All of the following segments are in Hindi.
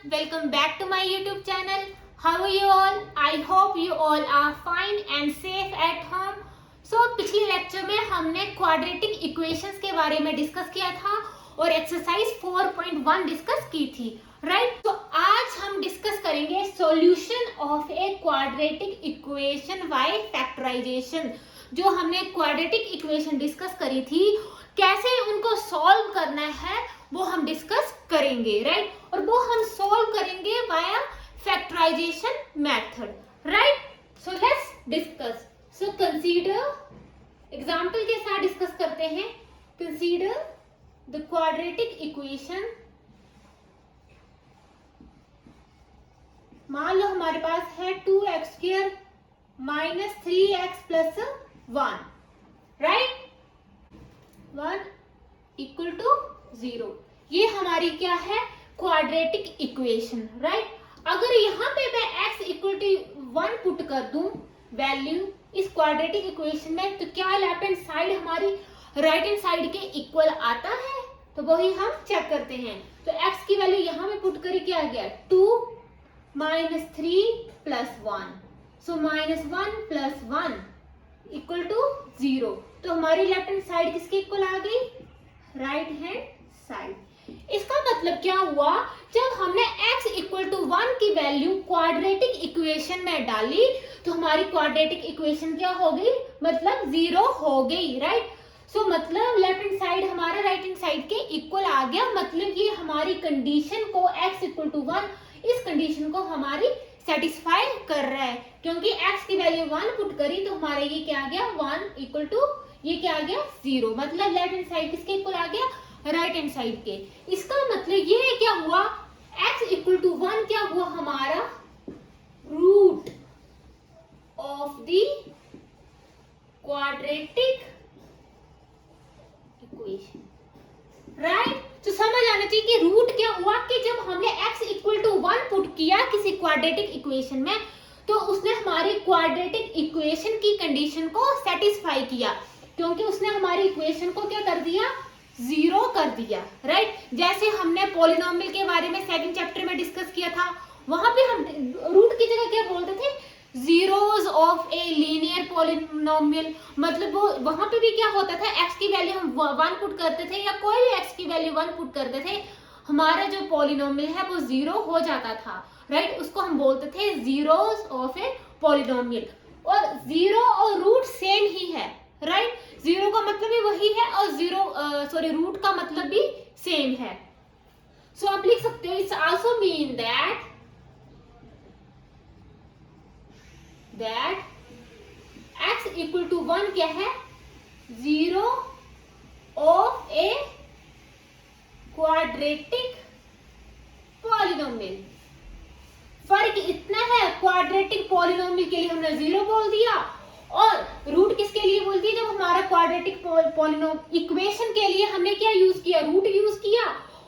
welcome back to my YouTube channel. How are you all? I hope you all are fine and safe at home. So पिछले लेक्चर में हमने क्वाड्रेटिक इक्वेशंस के बारे में डिस्कस किया था और एक्सरसाइज 4.1 डिस्कस की थी, राइट? तो आज हम डिस्कस करेंगे solution of a quadratic equation by factorization. जो हमने क्वाड्रेटिक इक्वेशन डिस्कस करी थी, कैसे उनको सॉल्व करना है वो हम डिस्कस करेंगे, राइट? और वो हम सॉल्व करेंगे via factorization method, right? So let's discuss. So consider, example के साथ डिस्कस करते हैं। Consider the quadratic equation. मान लो हमारे पास है 2x² minus 3x plus 1, right? 1 equal to 0। ये हमारी क्या है? Quadratic equation, right? अगर यहाँ पे मैं x इक्वल टू 1 पुट कर दूं वैल्यू इस क्वाड्रेटिक इक्वेशन में, तो क्या लेफ्ट हैंड साइड हमारी राइट हैंड साइड के इक्वल आता है? तो वही हम चेक करते हैं। तो x की वैल्यू यहाँ पे पुट करी, क्या आ गया? 2 minus 3 plus 1। So minus 1 plus 1 equal to 0। तो हमारी लेफ्ट हैंड साइड किसके इक्वल आ गई? Right hand side. इसका मतलब क्या हुआ? जब हमने x इक्वल टू 1 की वैल्यू क्वाड्रेटिक इक्वेशन में डाली तो हमारी क्वाड्रेटिक इक्वेशन क्या हो गई? मतलब 0 हो गई, राइट? सो मतलब लेफ्ट हैंड साइड हमारा राइट हैंड साइड के इक्वल आ गया। मतलब ये हमारी कंडीशन को x इक्वल टू 1, इस कंडीशन को हमारी सेटिस्फाई कर रहा है, क्योंकि x की वैल्यू 1 पुट करी तो हमारा ये क्या आ गया? 1 इक्वल टू ये क्या आ गया? 0। मतलब लेफ्ट हैंड साइड किसके इक्वल आ गया? राइट हैंड साइड के। इसका मतलब ये क्या हुआ? x इक्वल टू 1 क्या हुआ? हमारा root of the quadratic equation, right? तो समझ आना चाहिए कि रूट क्या हुआ कि जब हमने x इक्वल टू 1 पुट किया किसी क्वाड्रेटिक इक्वेशन में तो उसने हमारी क्वाड्रेटिक इक्वेशन की कंडीशन को सेटिस्फाई किया, क्योंकि उसने हमारी इक्वेशन को क्या कर दिया? 0 कर दिया, राइट? जैसे हमने पॉलिनोमियल के बारे में सेकंड चैप्टर में डिस्कस किया था, वहां पे हम रूट की जगह क्या बोलते थे? Zeros of a linear polynomial. मतलब वो वहां पे भी क्या होता था? x की वैल्यू हम 1 पुट करते थे या कोई भी x की वैल्यू 1 पुट करते थे, हमारा जो पॉलिनोमियल है वो 0 हो जाता था, राइट? उसको हम बोलते थे जीरोस ऑफ ए पॉलिनोमियल। और 0 और रूट सेम ही है, राइट? 0 का मतलब भी वही है और रूट का मतलब भी सेम है। सो आप लिख सकते हो, it's also mean that x equal to 1 क्या है? 0 ऑफ ए क्वाड्रेटिक पॉलिनोमियल। फर्क इतना है, क्वाड्रेटिक पॉलिनोमियल के लिए हमने 0 बोल दिया और रूट किसके लिए बोल दिया? जब हमारा क्वाड्रेटिक पॉलिनोमियल इक्वेशन के लिए हमने क्या यूज किया? रूट यूज किया,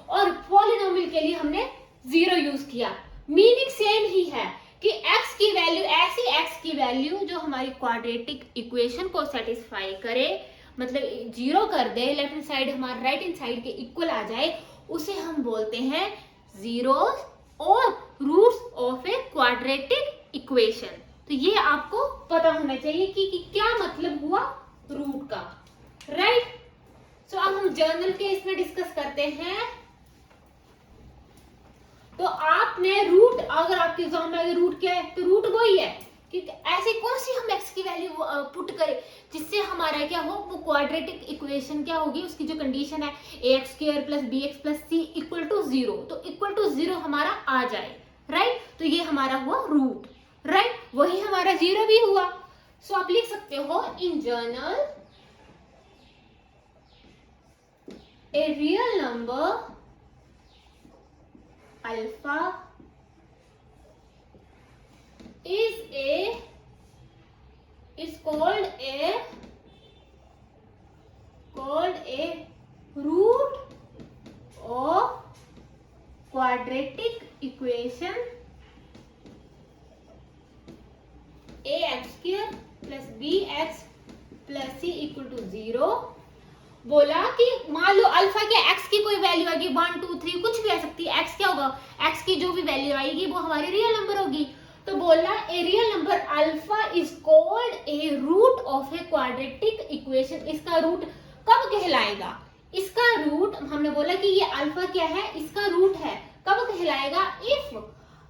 और पॉलिनोमियल के लिए हमने 0 यूज किया। मीनिंग सेम ही है कि x की वैल्यू, ऐसी x की वैल्यू जो हमारी क्वाड्रेटिक इक्वेशन को सेटिस्फाई करे, मतलब 0 कर दे, लेफ्ट हैंड साइड हमारा राइट हैंड साइड के इक्वल आ जाए, उसे हम बोलते हैं जीरोस और roots of a quadratic equation. तो ये आपको पता होना चाहिए कि क्या मतलब हुआ रूट का, राइट? सो अब हम जर्नल के इसमें डिस्कस करते हैं। तो आपने रूट, अगर आपके एग्जाम में अगर रूट क्या है तो रूट वही है कि ऐसे कौन सी हम x की वैल्यू पुट करें जिससे हमारा क्या हो? वो क्वाड्रेटिक इक्वेशन क्या होगी? उसकी जो कंडीशन है ax² plus bx plus c equal to 0, तो इक्वल टू 0 हमारा आ जाए, राइट? तो ये हमारा हुआ रूट, राइट? वही हमारा 0 भी हुआ। सो आप लिख सकते हो, in general A real number alpha is called a root of quadratic equation ax² plus bx plus c equal to 0। बोला कि मान लो अल्फा के एक्स की कोई वैल्यू आएगी 1 2 3 कुछ भी आ सकती है। एक्स क्या होगा? एक्स x की जो भी वैल्यू आएगी वो हमारी रियल नंबर होगी। तो बोला a real number alpha is called a root of a quadratic equation. इसका रूट कब कहलाएगा? इसका रूट हमने बोला कि ये अल्फा क्या है, इसका रूट है, कब कहलाएगा? इफ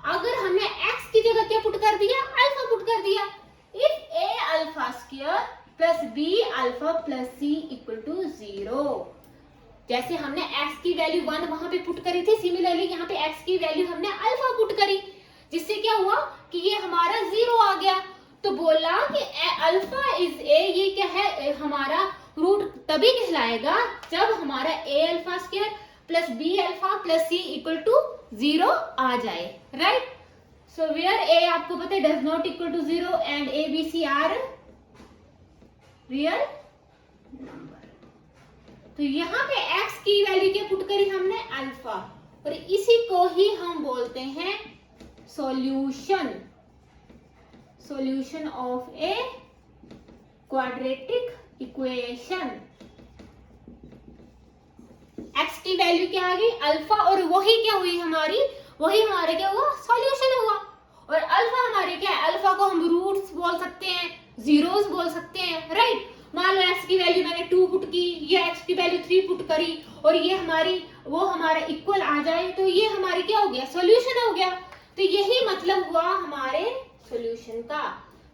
अगर हमने x की जगह क्या पुट कर दिया? अल्फा पुट कर दिया। If a alpha square plus B alpha plus C equal to 0। जैसे हमने x की वैल्यू 1 वहां पे पुट करी थी, सिमिलरली यहाँ पे x की वैल्यू हमने अल्फा पुट करी, जिससे क्या हुआ कि ये हमारा 0 आ गया। तो बोला कि अल्फा इज ए, ये क्या है हमारा रूट तभी कहलाएगा जब हमारा A alpha square plus B alpha plus C equal to 0 आ जाए, राइट। सो वेयर ए आपको पता है does not equal to 0 and A B C are real number. तो यहाँ पे x की वैल्यू क्या पुट करी हमने? अल्फा, और इसी को ही हम बोलते हैं solution, solution of a quadratic equation. x की वैल्यू क्या आ गई? अल्फा, और वही क्या हुई हमारी? वही हमारे क्या हुआ? सॉल्यूशन हुआ। और अल्फा हमारे क्या है? अल्फा को हम रूट्स बोल सकते हैं, जीरोस बोल सकते हैं, राइट। मान लो x की वैल्यू मैंने 2 पुट की, ये x की वैल्यू 3 पुट करी, और ये हमारी वो हमारा इक्वल आ जाए, तो ये हमारी क्या हो गया? सॉल्यूशन हो गया। तो यही मतलब हुआ हमारे सॉल्यूशन का।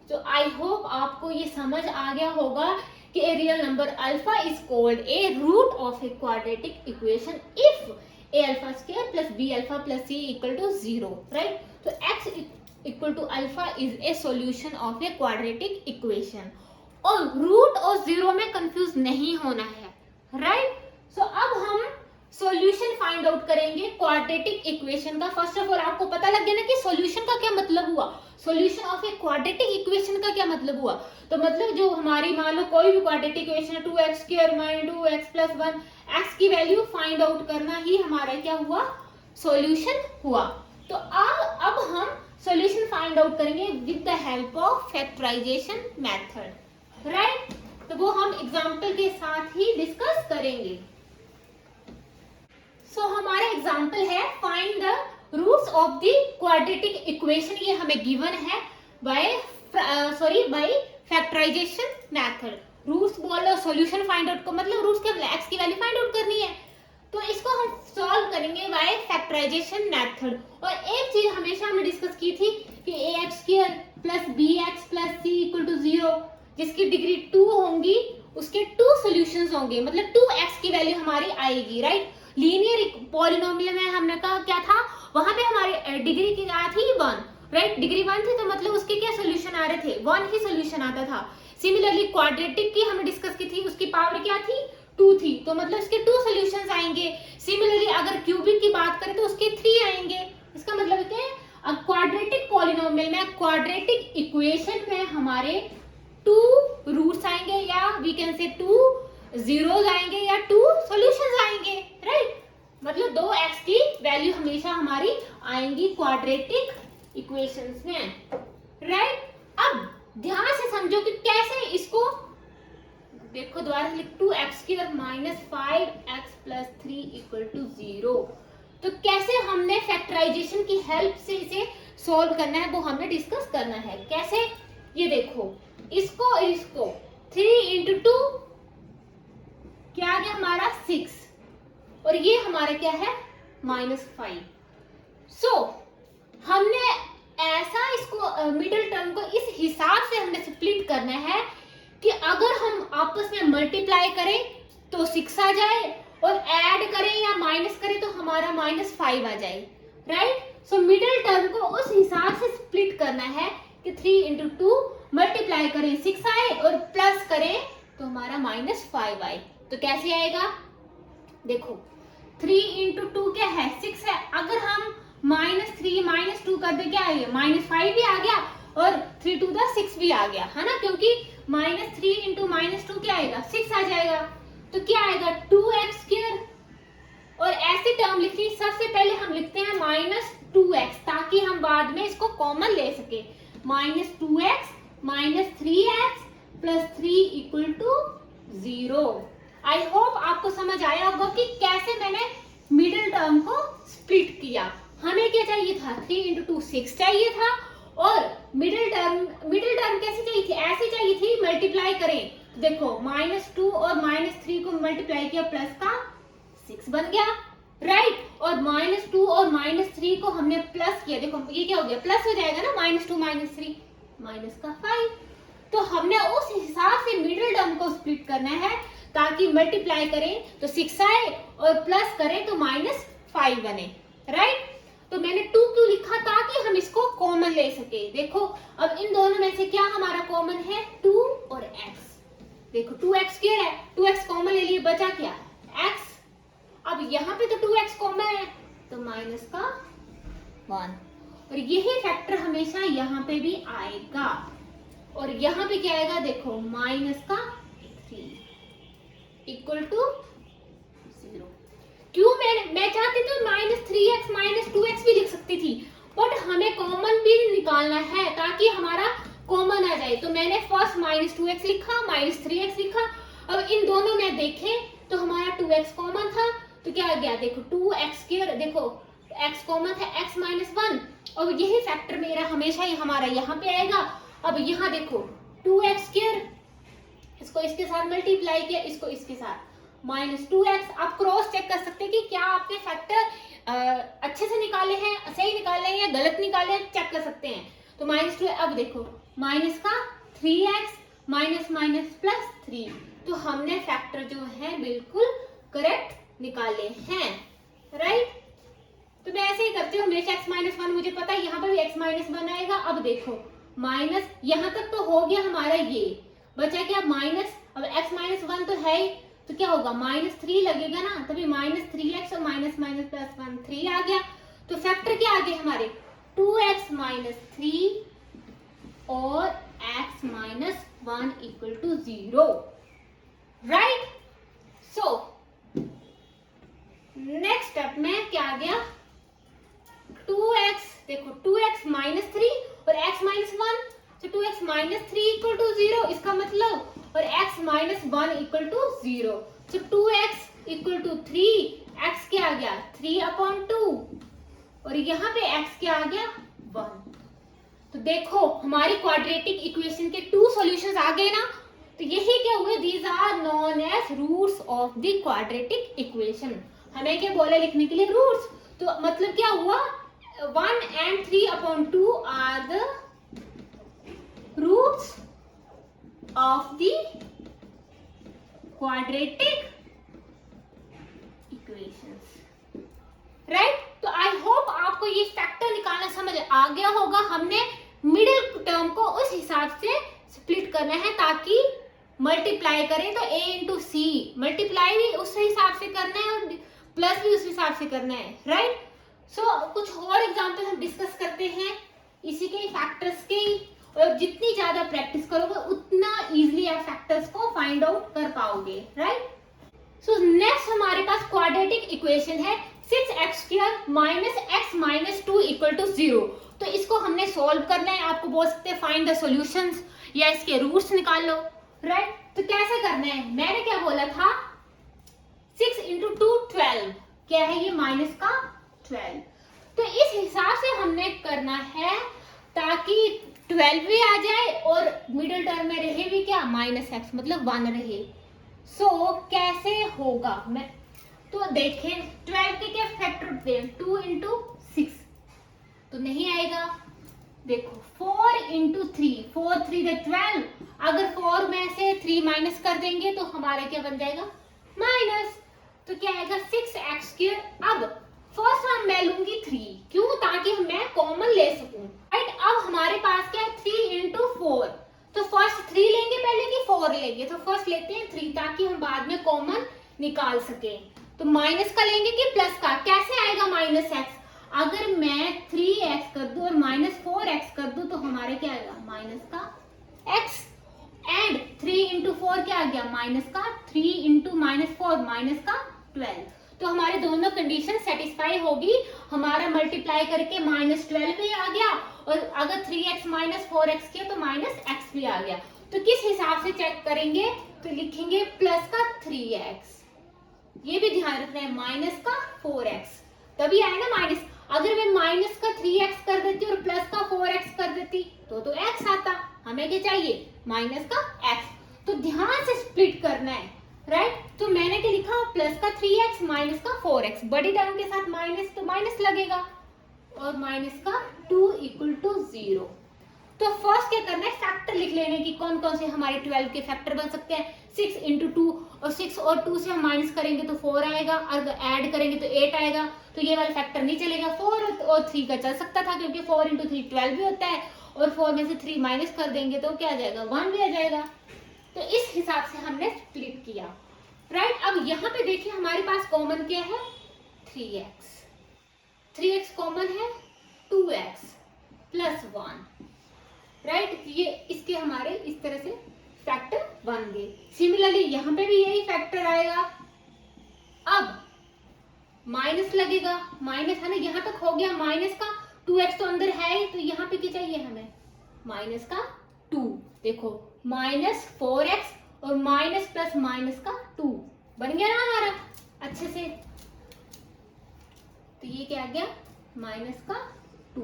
तो आई होप आपको ये समझ आ गया होगा कि a real number alpha is called a root of a quadratic equation if a alpha square plus b alpha plus c equal to 0, right? So x equal to alpha is a solution of a quadratic equation. और रूट और जीरो में कंफ्यूज नहीं होना है, राइट। सो अब हम सॉल्यूशन फाइंड आउट करेंगे क्वाड्रेटिक इक्वेशन का। फर्स्ट ऑफ ऑल आपको पता लग गया ना कि सॉल्यूशन का क्या मतलब हुआ, solution of a quadratic equation का क्या मतलब हुआ। तो मतलब जो हमारी मान लो कोई भी क्वाड्रेटिक इक्वेशन है 2x square minus 2x plus 1, x की वैल्यू फाइंड आउट करना ही हमारा क्या हुआ? सॉल्यूशन हुआ। तो अब हम सॉल्यूशन फाइंड आउट करेंगे with the help of factorization method, right. तो वो हम एग्जांपल के साथ ही डिस्कस करेंगे। सो हमारा एग्जांपल है find the roots of the quadratic equation. ये हमें गिवन है बाय फैक्टराइजेशन मेथड। रूट्स बोलो, सॉल्यूशन फाइंड आउट को मतलब रूट्स के x की वैल्यू फाइंड आउट करनी है, तो इसको हम सॉल्व करेंगे बाय फैक्टराइजेशन मेथड। और एक चीज हमेशा हमने डिस्कस की थी कि ax square plus bx plus c equal to 0, जिसकी डिग्री 2 होंगी उसके 2 सॉल्यूशंस होंगे, मतलब 2x की वैल्यू हमारी आएगी, राइट। लीनियर पॉलिनोमियल में हमने कहा क्या था, वहां पे हमारी डिग्री क्या थी? 1, राइट। डिग्री 1 थी तो मतलब उसके क्या सॉल्यूशन आ रहे थे? 1 ही सॉल्यूशन आता था। सिमिलरली क्वाड्रेटिक की हमने डिस्कस की थी, उसकी पावर क्या थी? 2 थी, तो मतलब इसके 2 सॉल्यूशंस आएंगे। सिमिलरली अगर क्यूबिक की बात करें तो उसके 3 आएंगे। इसका मतलब क्या है? अब क्वाड्रेटिक पॉलिनोमियल में, क्वाड्रेटिक इक्वेशन में हमारे 2 रूट्स आएंगे, या वी कैन से 2 जीरोस आएंगे, या 2 सॉल्यूशंस आएंगे, राइट। मतलब 2x की वैल्यू हमेशा हमारी आएंगी क्वाड्रेटिक इक्वेशंस में, राइट। अब ध्यान से समझो कि कैसे इसको देखो, दोबारा लिख 2x square minus 5x plus 3 equal to 0। तो कैसे हमने फैक्टराइजेशन की हेल्प से इसे सॉल्व करना है वो हमने डिस्कस करना है। कैसे? ये देखो, इसको 3 इंटू 2 क्या आ गया हमारा? 6, और ये हमारा क्या है? -5। सो हमने ऐसा इसको मिडिल टर्म को इस हिसाब से हमने स्प्लिट करना है कि अगर हम आपस में मल्टीप्लाई करें तो 6 आ जाए, और ऐड करें या माइनस करें तो हमारा -5 आ जाए, राइट। सो मिडिल टर्म को उस हिसाब से स्प्लिट करना है कि 3 इंटू 2 मल्टीप्लाई करें 6 आए, और प्लस करें तो हमारा -5 आए। तो कैसे आएगा? देखो 3 इंटू 2 क्या है? 6 है। अगर हम -3 -2 कर दे क्या आएगा? -5 भी आ गया, और 3 2 6 भी आ गया, है ना, क्योंकि -3 इंटू -2 क्या आएगा? 6 आ जाएगा। तो क्या आएगा? 2x square. और ऐसी टर्म लिखनी, सबसे पहले हम लिखते हैं -2x, ताकि हम बाद में इसको कॉमन ले सके। -2x -3x plus 3 equal to 0। I hope आपको समझ आया होगा कि कैसे मैंने मिडिल टर्म को स्प्लिट किया। हमें क्या चाहिए था, 3 इंटू 2 6 चाहिए था, और मिडिल टर्म कैसे चाहिए थी, ऐसे चाहिए थी, मल्टीप्लाई करें तो देखो -2 और -3 को मल्टीप्लाई किया, प्लस का 6 बन गया, राइट। और -2 और -3 को हमने प्लस किया, देखो ये क्या हो गया, प्लस हो जाएगा ना, -2 -3 माइनस का 5। तो हमने उस हिसाब से मिडिल टर्म को स्प्लिट करना है, ताकि मल्टीप्लाई करें तो 6 आए और प्लस करें तो -5 बने, राइट। तो मैंने 2 क्यों लिखा, ताकि हम इसको कॉमन ले सके। देखो अब इन दोनों में से क्या हमारा कॉमन है, 2 और x। देखो 2x स्क्वायर है, 2x कॉमन ले लिए, बचा क्या, x। अब यहाँ पे तो 2x कॉमन है तो माइनस का 1, और यही फैक्टर हमेशा यहाँ पे भी आएगा, और यहाँ पे क्या आएगा, देखो माइनस का 3 इक्वल टू 0। क्यों, मैं चाहती तो -3x -2x भी लिख सकती थी, बट हमें कॉमन भी निकालना है ताकि हमारा कॉमन आ जाए। तो मैंने फर्स्ट -2x लिखा, -3x लिखा। अब इन दोनों में देखें तो हमारा 2x कॉमन था, तो क्या आ गया, देखो 2x स्क्वायर, देखो x कॉमन है, x -1, और यही फैक्टर मेरा हमेशा ही हमारा यहाँ पे आएगा। अब यहाँ देखो 2x स्क्वायर, इसको इसके साथ मल्टीप्लाई किया, इसको इसके साथ -2x। आप क्रॉस चेक कर सकते हैं कि क्या आपके फैक्टर अच्छे से निकाले हैं, सही निकाले हैं या गलत निकाले हैं, चेक कर सकते हैं। तो -2, अब देखो माइनस का 3x माइनस माइनस प्लस 3, तो हमने फैक्टर जो है बिल्कुल करेक्ट निकाले हैं, राइट। तो मैं ऐसे ही करती हूँ हमेशा, x-1 मुझे पता है, यहाँ पर भी x-1 आएगा। अब देखो माइनस, यहाँ तक तो हो गया हमारा, ये बचा क्या माइनस, अब x-1 तो है ही, तो क्या होगा -3 लगेगा ना, तभी -3x और माइनस माइनस प्लस 1 3 आ गया। तो फैक्टर क्या आ गए हमारे, 2x - 3 और x-1 equal to 0, right. So next step में क्या आ गया, 2x, देखो 2x - 3 और x-1, तो 2x - 3 इक्वल टू 0, इसका मतलब, और x-1 इक्वल टू 0, तो 2x इक्वल टू 3, x क्या आ गया 3/2, और यहाँ पे x क्या आ गया 1। तो देखो हमारी क्वाड्रेटिक इक्वेशन के 2 सॉल्यूशंस आ गए ना, तो यही क्या हुए, these are known as roots of the quadratic equation. हमें क्या बोला लिखने के लिए, रूट्स, तो मतलब क्या हुआ, 1 and 3/2 are the roots of the quadratic equations, right? तो आई होप आपको ये फैक्टर निकालना समझ आ गया होगा। हमने मिडिल टर्म को उस हिसाब से स्प्लिट करना है, ताकि मल्टीप्लाई करें तो a इंटू सी, मल्टीप्लाई भी उस हिसाब से करना है और प्लस भी उस हिसाब से करना है, राइट। सो कुछ और एग्जाम्पल हम डिस्कस करते हैं इसी के फैक्टर्स के, और जितनी ज्यादा प्रैक्टिस करोगे उतना इजीली आप फैक्टर्स को फाइंड आउट कर पाओगे, राइट। सो नेक्स्ट हमारे पास क्वाड्रेटिक इक्वेशन है 6x² - x - 2 इक्वल टू 0। तो इसको हमने सॉल्व करना है, आपको बोल सकते हैं फाइंड द सॉल्यूशंस या इसके रूट्स निकाल लो, राइट। तो कैसे करना है, मैंने क्या बोला था, 6 × 2 12, क्या है ये माइनस का 12। तो इस हिसाब से हमने करना है ताकि 12 भी आ जाए और मिडिल टर्म में रहे भी क्या -x, मतलब 1 रहे। सो कैसे होगा, मैं तो देखें 12 के क्या फैक्टर होते हैं, 2 × 6 तो नहीं आएगा। देखो 4 × 3, 4 3 12, अगर 4 में से 3 माइनस कर देंगे तो हमारा क्या बन जाएगा माइनस, तो क्या आएगा 6x²। अब फर्स्ट हम मैं लूंगी 3, क्यों, ताकि मैं कॉमन ले सकूं, राइट। अब हमारे पास क्या है 3 × 4, तो फर्स्ट 3 लेंगे पहले कि 4 लेंगे, तो फर्स्ट लेते हैं 3 ताकि हम बाद में कॉमन निकाल सके। तो माइनस का लेंगे कि प्लस का, कैसे आएगा -x, अगर मैं 3x कर दूं और -4x कर दूं तो हमारे क्या आएगा माइनस का x, एंड 3 × 4 क्या आ गया माइनस का 3 × -4 माइनस का 12। तो हमारे दोनों कंडीशन सेटिस्फाई होगी, हमारा मल्टीप्लाई करके -12 भी आ गया, और अगर 3x - 4x किया तो -x भी आ गया। तो किस हिसाब से चेक करेंगे, तो लिखेंगे प्लस का 3x, ये भी ध्यान रखना है, माइनस का 4x, तभी आए ना माइनस। अगर मैं तो x आता, हमें क्या चाहिए माइनस का x। तो ध्यान से स्प्लिट करना है, राइट। तो मैंने क्या लिखा, प्लस का 3x माइनस का 4x, बड़ी टर्म के साथ माइनस तो माइनस लगेगा, और माइनस का 2 इक्वल टू 0। तो फर्स्ट क्या करना है, फैक्टर लिख लेने की, कौन कौन से हमारे 12 के फैक्टर बन सकते हैं। 6 इंटू 2, और 6 और 2 से हम माइनस करेंगे तो 4 आएगा, और ऐड करेंगे तो 8 आएगा। तो ये वाला फैक्टर नहीं चलेगा, 4 और 3 का चल सकता था, क्योंकि 4 इंटू 3 12 भी होता है, और 4 में से 3 माइनस कर देंगे तो क्या आ जाएगा, 1 भी आ जाएगा। तो इस हिसाब से हमने स्प्लिट किया, राइट। अब यहाँ पे देखिए हमारे पास कॉमन क्या है, 3x, 3x कॉमन है, 2x प्लस 1, राइट। ये इसके हमारे इस तरह से फैक्टर बन गए। सिमिलरली यहाँ पे भी यही फैक्टर आएगा। अब माइनस लगेगा, माइनस है ना, यहाँ तक हो गया माइनस का, 2x तो अंदर है ही, तो यहाँ पे क्या चाहिए हमें, माइनस का 2। देखो माइनस 4x और माइनस प्लस माइनस का 2 बन गया ना हमारा अच्छे से। तो ये क्या आ गया, माइनस का 2।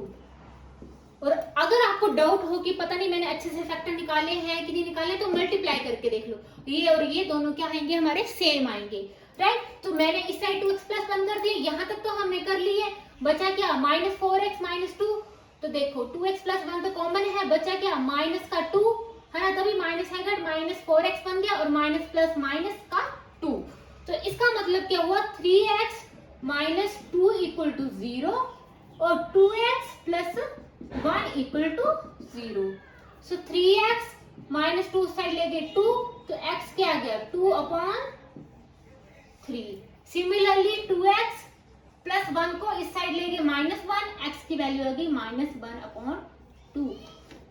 और अगर आपको डाउट हो कि पता नहीं मैंने अच्छे से फैक्टर निकाले हैं कि नहीं निकाले, तो मल्टीप्लाई करके देख लो, ये और ये दोनों क्या आएंगे हमारे, सेम आएंगे, राइट। तो मैंने इस साइड 2x प्लस 1 कर दिया, यहाँ तक तो हमने कर ली है, बचा क्या, माइनस 4x माइनस 2। तो देखो 2x प्लस 1 तो कॉमन है, बचा क्या, माइनस का 2 है ना, तभी माइनस है, माइनस 4x बन गया, और माइनस प्लस माइनस का 2। तो इसका मतलब क्या हुआ, 3x माइनस 2 इक्वल टू 0, और 2x plus 1 equal to 0। So 3x minus 2 side ले गए 2, तो x क्या आ गया, 2/3। सिमिलरली 2x प्लस 1 को इस साइड ले गए -1, x की वैल्यू आ गई -1/2।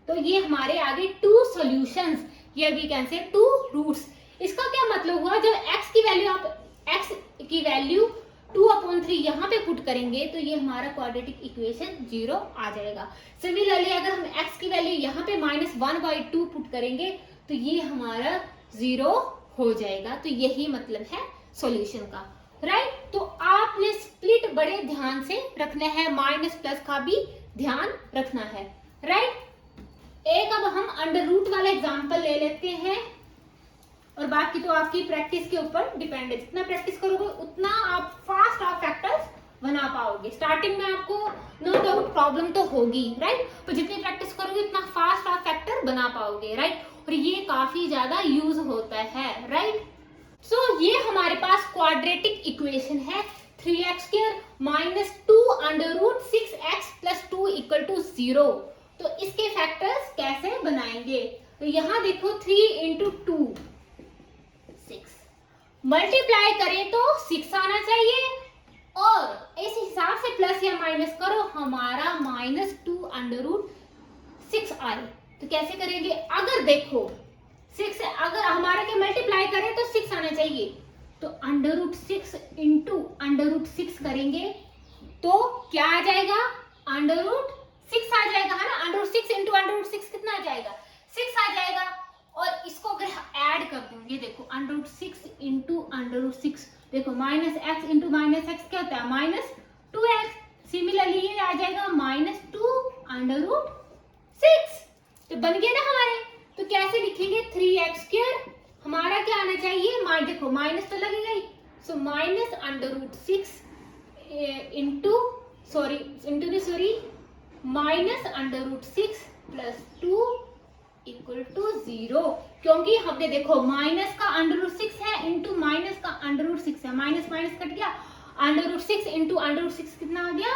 तो ये हमारे आगे 2 सॉल्यूशंस, ये वी कैन से 2 रूट्स। इसका क्या मतलब हुआ, जब x की वैल्यू आप x की वैल्यू 2/3 यहाँ पे पुट करेंगे तो ये हमारा क्वाड्रेटिक इक्वेशन 0 आ जाएगा। सिमिलरली अगर हम x की वैल्यू यहाँ पे -1/2 पुट करेंगे तो ये हमारा 0 हो जाएगा। तो यही मतलब है सॉल्यूशन का, राइट। तो आपने स्प्लिट बड़े ध्यान से रखना है, माइनस प्लस का भी ध्यान रखना है, राइट। एक अब हम अंडर रूट वाला एग्जांपल ले लेते हैं, और बाकी तो आपकी प्रैक्टिस के ऊपर डिपेंड है। जितना प्रैक्टिस करोगे उतना आप फास्ट आप फैक्टर्स बना पाओगे। स्टार्टिंग में आपको नो डाउट प्रॉब्लम तो होगी, राइट, पर जितनी प्रैक्टिस करोगे उतना फास्ट आप फैक्टर बना पाओगे, राइट। और ये काफी ज्यादा यूज होता है, राइट। सो ये हमारे पास क्वाड्रेटिक इक्वेशन है, 3x² minus 2 under root 6x plus 2 equal to 0। तो इसके फैक्टर्स कैसे बनाएंगे, तो यहाँ देखो 3 इंटू 2 6, मल्टीप्लाई करें तो 6 आना चाहिए, और इस हिसाब से प्लस या माइनस करो, हमारा -2 अंडर रूट 6 आए। तो कैसे करेंगे, अगर देखो 6 अगर हमारा के मल्टीप्लाई करें तो 6 आना चाहिए, तो under root 6 into under root 6 करेंगे तो क्या आ जाएगा, अंडर रूट 6 आ जाएगा, है ना। Under root 6 into under root 6 कितना आ जाएगा, 6 आ जाएगा। और इसको अगर ऐड कर दूंगी, देखो under root 6 into under root 6, देखो minus x into minus x क्या होता है, -2x। सिमिलरली ये आ जाएगा -2 अंडर रूट 6। तो बन गया ना हमारे। तो कैसे लिखेंगे, 3x² हमारा क्या आना चाहिए, देखो माइनस तो लगेगा ही, so minus under root 6 into minus under root 6 plus 2 equal to 0। क्योंकि हमने देखो माइनस का अंडर रूट 6 है इंटू माइनस का अंडर रूट 6 है, माइनस माइनस कट गया, under root 6 into under root 6 कितना आ गया,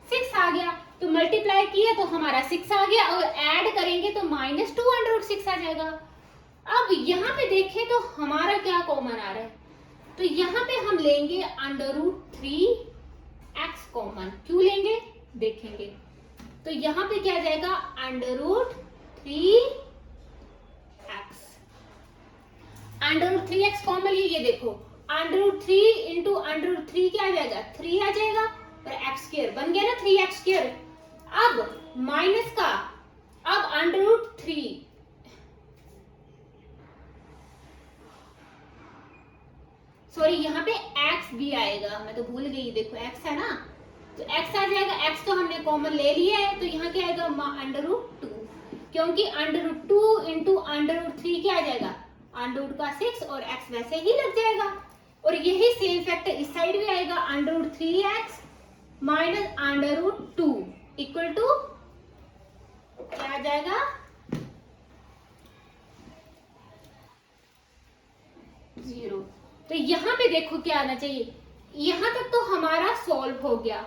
6 आ गया। तो मल्टीप्लाई किया तो हमारा 6 आ गया, और ऐड करेंगे तो -2 अंडर रूट 6 आ जाएगा। अब यहाँ पे देखें तो हमारा क्या कॉमन आ रहा है, तो यहाँ पे हम लेंगे अंडर रूट 3x कॉमन। क्यों लेंगे देखेंगे, तो यहाँ पे क्या आ जाएगा, under root 3x, under root 3x common ये देखो, under root 3 into under root 3 क्या आ जाएगा, 3 आ जाएगा, और x² बन गया ना 3x²। अब माइनस का, अब अंडर रूट 3, सॉरी यहाँ पे x भी आएगा, मैं तो भूल गई, देखो x है ना, तो x आ जाएगा, x तो हमने कॉमन ले लिया है, तो यहाँ क्या आएगा, अंडर रूट 2। क्योंकि √2 इंटू √3 क्या आ जाएगा, √6 और x वैसे ही लग जाएगा। और यही सेम फैक्टर इस साइड भी आएगा, √3x माइनस √2 इक्वल टू क्या आ जाएगा, 0। तो यहाँ पे देखो क्या आना चाहिए, यहाँ तक तो हमारा सॉल्व हो गया।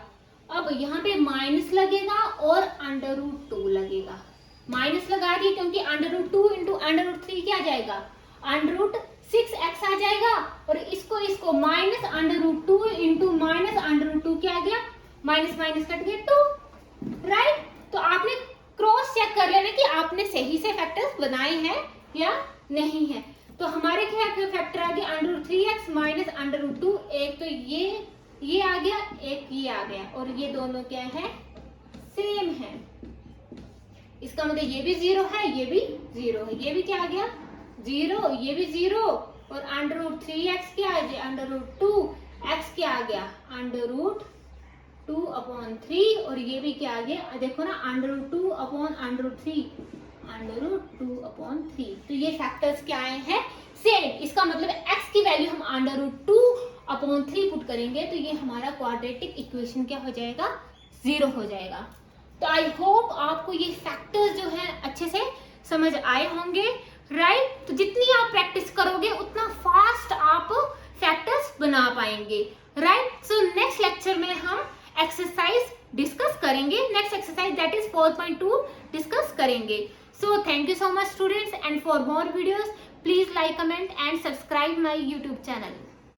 अब यहाँ पे माइनस लगेगा और √2 लगेगा, माइनस लगा दिए क्योंकि √2 इंटू √3 क्या आ जाएगा, √6x आ जाएगा। और इसको माइनस √2 इंटू माइनस √2 क्या आ गया, माइनस माइनस कट गया 2, राइट। तो आपने क्रॉस चेक कर लेना कि आपने सही से फैक्टर्स बनाए हैं या नहीं है। तो हमारे क्या फैक्टर आ गया, √3x माइनस √2, एक तो ये आ गया, एक ये आ गया, और ये दोनों क्या है, सेम है। इसका मतलब ये भी 0 है, ये भी 0 है, ये भी क्या आ गया 0, ये भी 0, और √3x क्या आ गया, √2x क्या आ गया, √2/3, और ये भी क्या आ गया, देखो ना, √2/√3, √2/3। तो ये फैक्टर्स क्या आए हैं, सेम। इसका मतलब x की वैल्यू हम √2/3 पुट करेंगे तो ये हमारा क्वाड्रेटिक इक्वेशन क्या हो जाएगा, 0 हो जाएगा। तो आई होप आपको ये फैक्टर्स जो है अच्छे से समझ आए होंगे, राइट। तो जितनी आप प्रैक्टिस करोगे उतना फास्ट आप फैक्टर्स बना पाएंगे, राइट। सो नेक्स्ट लेक्चर में हम एक्सरसाइज डिस्कस करेंगे, next exercise that is 4.2 discuss करेंगे। So thank you so much students, and for more videos please like, comment and subscribe my YouTube channel.